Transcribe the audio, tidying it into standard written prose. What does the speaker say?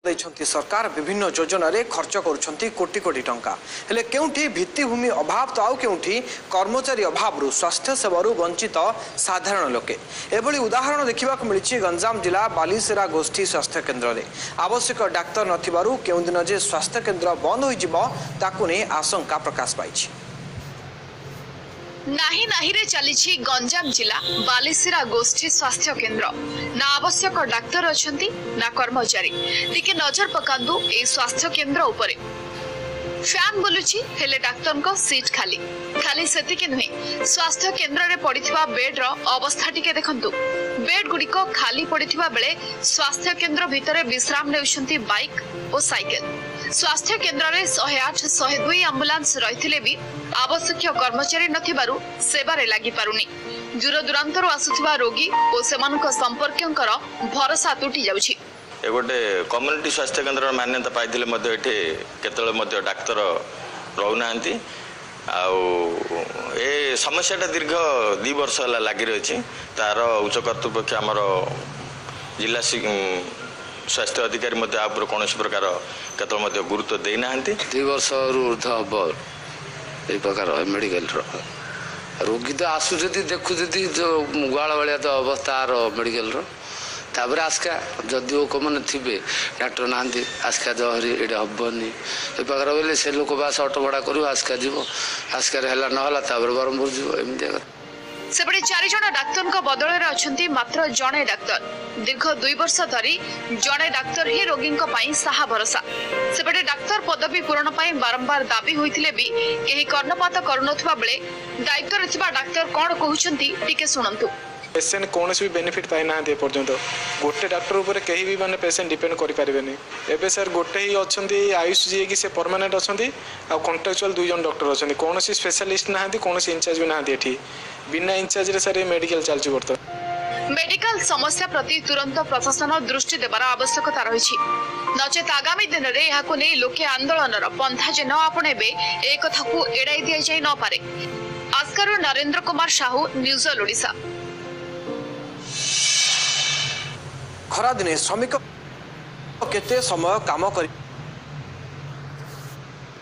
सरकार विभिन्न योजन खर्च करुछंती कोटी कोटी टंका हेले केउठी भित्तिभूमि अभाव तो आउ केउठी कर्मचारी अभाव स्वास्थ्य सेवारू वंचित साधारण लोके एभली उदाहरण देखा मिली गंजाम जिला बालीसेरा गोष्ठी स्वास्थ्य केन्द्र में आवश्यक डाक्तर नथिबारु केउ दिन जे स्वास्थ्य केन्द्र बंद होइजिबो ताकु नै आशंका प्रकाश पाइछि। नाही नाही रे चलीछि गंजाम जिला बालीसेरा गोष्ठी स्वास्थ्य केन्द्र ना आवश्यक डाक्तर अछंती ना कर्मचारी टिके नजर पकांदु ए स्वास्थ्य केन्द्र उपरे फैन बोलुछि हेले डाक्टर को सीट खाली खाली सेतिके नुहे स्वास्थ्य केन्द्र रे पड़िथिबा बेड रो अवस्था टिके देखंतु बेड गुडी को खाली पड़िथिबा बेले स्वास्थ्य केन्द्र भितरे विश्राम नेउछंती बाइक और साइकिल स्वास्थ्य केन्द्र रे 108 102 एम्बुलेंस रहिथिले भी आवश्यक कर्मचारी नथिबारु सेवारे लागि पारुनी दूर दूरांतरु आसुथिबा रोगी और सेमानक संपर्ककर भरोसा टूटी जाउछि। ए गोटे कम्युनिटी स्वास्थ्य केन्द्र मान्यता पाइथिले मध्ये एठे केतले मध्ये डाक्टर रहउनांती आउ ए समस्याटा दीर्घ 2 वर्ष होला लागि रहिछि तार उच्च कर्तृपक्ष हमर जिला स्वास्थ्य अधिकारी मध्ये आ कौन प्रकार केतले मध्ये गुरुत्व देई नांती 2 वर्ष ऊर्ध हब ए प्रकार मेडिकल रोगी तो आसुचती देखुचती जो गुआल भाया तो अवस्था मेडिकल तापर आस्का जदि वो मैंने थे डाक्टर ना आस्का जहरी ये हेनी ए प्रकार बोले से लोक बास अटो भड़ा कर आस्का जीव आस्कार है ना ब्रह्मपुर जीव एमती सेपटे 4 जन डाक्तर बदल में मात्र जड़े डाक्तर दीर्घ 2 वर्ष धरी जड़े डाक्तर ही रोगी साहा भरोसा सेपटे डाक्तर पदवी पूरण बारंबार दाबी होइथिले भी केही कर्णपात करुनथुवा बेले दायित्व रे डाक्तर कौन कहउछंती टिके सुनंतु। पेसेंट कौन भी बेनिफिट पाई ना पर्यंत गोटे डाक्टर उपर कहीं भी माने पेसेंट डिपेंड करें एवं सर गोटे ही अच्छा आयुष जी की परमानेंट अच्छा आ कंट्राक्चुअल 2 जन डॉक्टर अच्छा कौन स्पेशलिस्ट ना कौन इंचार्ज भी ना ये बिना इंचार्ज रे सर मेडिकल चलती बर्तमान मेडिकल समस्या प्रति तुरंत प्रशासन दृष्टि देवार आवश्यकता रही नचेत आगामी दिन में यह लोके आंदोलन पंथा जे न आपणेबे ए कथा को एड़ाई दि जाई न पारे। आस्कर नरेंद्र कुमार साहू न्यूज ओडिशा। खरा दिने श्रमिक केते समय काम कर